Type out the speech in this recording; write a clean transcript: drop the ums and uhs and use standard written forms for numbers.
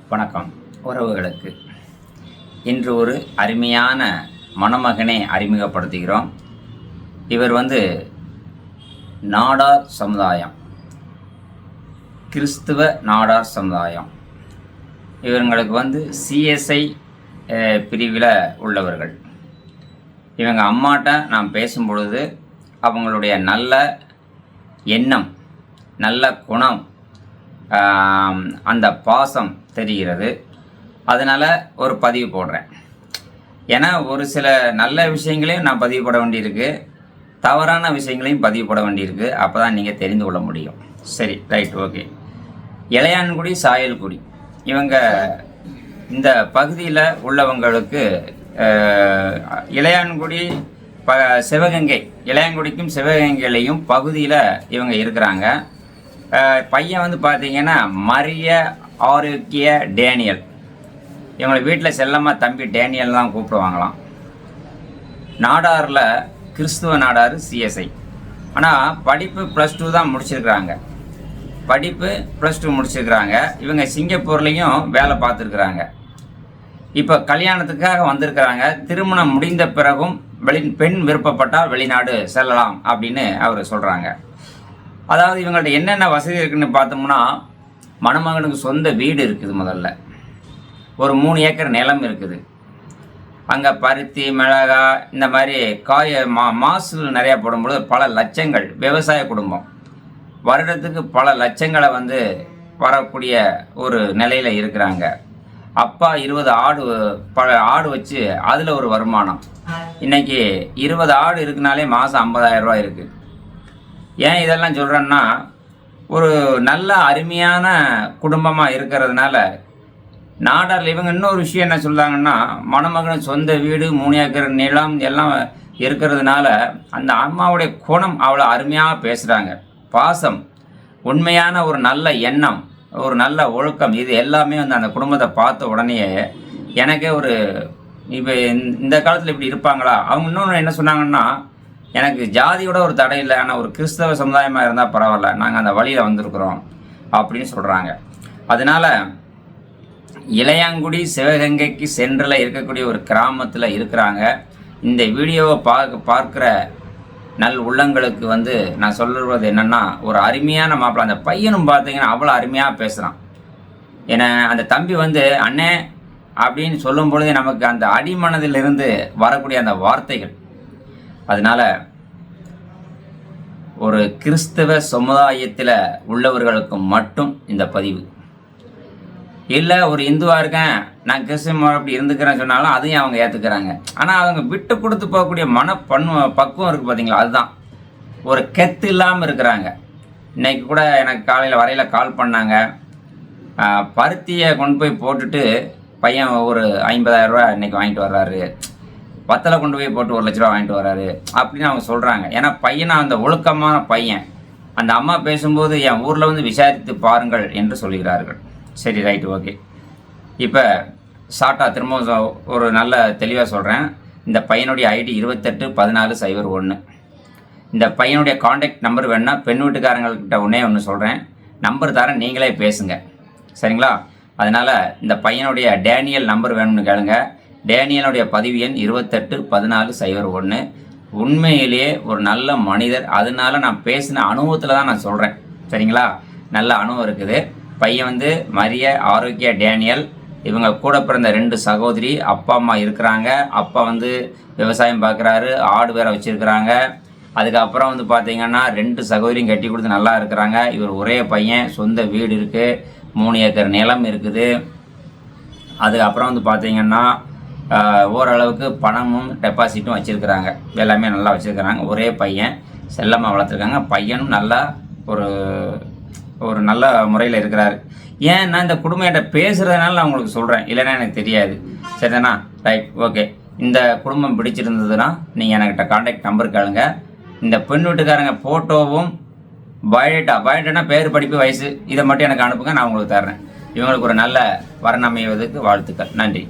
வணக்கம் உறவுகளுக்கு. இன்று ஒரு அருமையான மணமகனை அறிமுகப்படுத்துகிறோம். இவர் நாடார் சமுதாயம், கிறிஸ்துவ நாடார் சமுதாயம். இவங்களுக்கு சிஎஸ்ஐ பிரிவில் உள்ளவர்கள். இவங்க அம்மாட்ட நான் பேசும்பொழுது அவங்களுடைய நல்ல எண்ணம், நல்ல குணம், அந்த பாசம் தெரிகிறது. அதனால் ஒரு பதிவு போடுறேன். ஏன்னா ஒரு சில நல்ல விஷயங்களையும் நான் பதிவு போட வேண்டியிருக்கு, தவறான விஷயங்களையும் பதிவு போட வேண்டியிருக்கு. அப்போ தான் நீங்கள் தெரிந்து கொள்ள முடியும். சரி, ரைட், ஓகே. இளையான்குடி, சாயல்குடி, இவங்க இந்த பகுதியில் உள்ளவங்களுக்கு இளையான்குடி சிவகங்கை, இளையான்குடிக்கும் சிவகங்கையிலையும் பகுதியில் இவங்க இருக்கிறாங்க. பையன் பார்த்தீங்கன்னா மரிய ஆரோக்கிய டேனியல். இவங்களை வீட்டில் செல்லமாக தம்பி டேனியல் தான் கூப்பிடுவாங்களாம். நாடாரில் கிறிஸ்துவ நாடார் சிஎஸ்ஐ. ஆனால் படிப்பு +2 தான் முடிச்சிருக்கிறாங்க. முடிச்சிருக்கிறாங்க. இவங்க சிங்கப்பூர்லேயும் வேலை பார்த்துருக்குறாங்க. இப்போ கல்யாணத்துக்காக வந்திருக்கிறாங்க. திருமணம் முடிந்த பிறகும் பெண் விருப்பப்பட்டால் வெளிநாடு செல்லலாம் அப்படின்னு அவர் சொல்கிறாங்க. அதாவது இவங்கள்ட்ட என்னென்ன வசதி இருக்குதுன்னு பார்த்தோம்னா, மணமகனுக்கு சொந்த வீடு இருக்குது. முதல்ல ஒரு 3 ஏக்கர் நிலம் இருக்குது. அங்கே பருத்தி, மிளகா, இந்த மாதிரி மாசு நிறையா போடும்பொழுது பல லட்சங்கள், விவசாய குடும்பம், வருடத்துக்கு பல லட்சங்களை வரக்கூடிய ஒரு நிலையில் இருக்கிறாங்க. அப்பா 20 ஆடு வச்சு அதில் ஒரு வருமானம். இன்றைக்கி 20 ஆடு இருக்குனாலே மாதம் 50,000 ரூபா இருக்குது. ஏன் இதெல்லாம் சொல்கிறேன்னா, ஒரு நல்ல அருமையான குடும்பமாக இருக்கிறதுனால நாடாரில் இவங்க இன்னொரு விஷயம் என்ன சொல்கிறாங்கன்னா, மணமகன் சொந்த வீடு, 3 ஏக்கர் நிலம் எல்லாம் இருக்கிறதுனால அந்த அம்மாவுடைய குணம் அவ்வளோ அருமையாக பேசுகிறாங்க. பாசம், உண்மையான ஒரு நல்ல எண்ணம், ஒரு நல்ல ஒழுக்கம், இது எல்லாமே அந்த குடும்பத்தை பார்த்த உடனே எனக்கே இப்போ இந்த காலத்தில் இப்படி இருப்பாங்களா. அவங்க இன்னொன்று என்ன சொன்னாங்கன்னா, எனக்கு ஜாதியோட ஒரு தடை இல்லை, ஆனால் ஒரு கிறிஸ்தவ சமுதாயமாக இருந்தால் பரவாயில்ல, நாங்கள் அந்த வழியில் வந்திருக்கிறோம் அப்படின்னு சொல்கிறாங்க. அதனால் இளையாங்குடி சிவகங்கைக்கு சென்றில் இருக்கக்கூடிய ஒரு கிராமத்தில் இருக்கிறாங்க. இந்த வீடியோவை பார்க்குற நல் உள்ளங்களுக்கு நான் சொல்கிறது என்னென்னா, ஒரு அருமையான மாப்பிள்ளை. அந்த பையனும் பார்த்தீங்கன்னா அவ்வளோ அருமையாக பேசுகிறான். ஏன்னா அந்த தம்பி அண்ணே அப்படின்னு சொல்லும் பொழுது நமக்கு அந்த அடிமனதிலிருந்து வரக்கூடிய அந்த வார்த்தைகள். அதனால் ஒரு கிறிஸ்தவ சமுதாயத்தில் உள்ளவர்களுக்கு மட்டும் இந்த பதிவு. இல்லை ஒரு இந்துவாக இருக்கேன், நான் கிறிஸ்தவ அப்படி இருந்துக்கிறேன்னு சொன்னாலும் அதையும் அவங்க ஏற்றுக்கிறாங்க. ஆனால் அவங்க விட்டு கொடுத்து போகக்கூடிய பக்குவம் இருக்குது பார்த்தீங்களா, அதுதான். ஒரு கெத்து இல்லாமல் இருக்கிறாங்க. இன்றைக்கி கூட எனக்கு காலையில் வரையில் கால் பண்ணாங்க. பருத்தியை கொண்டு போய் போட்டுட்டு பையன் ஒரு 50,000 ரூபா இன்றைக்கி வாங்கிட்டு வர்றாரு, வத்தலை கொண்டு போய் போட்டு 1 லட்ச ரூபா வாங்கிட்டு வர்றாரு அப்படின்னு அவங்க சொல்கிறாங்க. ஏன்னா பையனை அந்த ஒழுக்கமான பையன். அந்த அம்மா பேசும்போது என் ஊரில் விசாரித்து பாருங்கள் என்று சொல்கிறார்கள். சரி, ரைட்டு, ஓகே. இப்போ ஷார்ட்டாக திரும்ப ஒரு நல்ல தெளிவாக சொல்கிறேன். இந்த பையனுடைய ஐடி 281401. இந்த பையனுடைய காண்டாக்ட் நம்பர் வேணுன்னா பெண் வீட்டுக்காரங்கள்கிட்ட ஒன்று சொல்கிறேன், நம்பர் தரேன், நீங்களே பேசுங்க, சரிங்களா? அதனால் இந்த பையனுடைய டேனியல் நம்பர் வேணும்னு கேளுங்க. டேனியலுடைய பதிவு எண் 281401. உண்மையிலேயே ஒரு நல்ல மனிதர். அதனால நான் பேசின அனுபவத்தில் தான் நான் சொல்கிறேன், சரிங்களா? நல்ல அனுபவம் இருக்குது. பையன் மரிய ஆரோக்கிய டேனியல். இவங்க கூட பிறந்த 2 சகோதரி, அப்பா அம்மா இருக்கிறாங்க. அப்பா விவசாயம் பார்க்குறாரு, ஆடு வேற வச்சுருக்கிறாங்க. அதுக்கப்புறம் பார்த்தீங்கன்னா 2 சகோதரியும் கட்டி கொடுத்து நல்லா இருக்கிறாங்க. இவர் ஒரே பையன், சொந்த வீடு இருக்குது, 3 ஏக்கர் நிலம் இருக்குது. அதுக்கப்புறம் பார்த்தீங்கன்னா ஓரளவுக்கு பணமும் டெபாசிட்டும் வச்சுருக்கிறாங்க. எல்லாமே நல்லா வச்சுருக்கிறாங்க. ஒரே பையன், செல்லமாக வளர்த்துருக்காங்க. பையனும் நல்லா ஒரு நல்ல முறையில் இருக்கிறாரு. ஏன் நான் இந்த குடும்பம் என்கிட்ட பேசுகிறதுனால நான் உங்களுக்கு சொல்கிறேன், இல்லைன்னா எனக்கு தெரியாது, சரிதானா? Right, okay. இந்த குடும்பம் பிடிச்சிருந்ததுன்னா நீங்கள் என்கிட்ட காண்டாக்ட் நம்பர் கேளுங்க. இந்த பெண் வீட்டுக்காரங்க ஃபோட்டோவும் பயோடேட்டா பேர், படிப்பு, வயசு, இதை மட்டும் எனக்கு அனுப்புங்க, நான் உங்களுக்கு தர்றேன். இவங்களுக்கு ஒரு நல்ல வரன் அமைவதற்கு வாழ்த்துக்கள். நன்றி.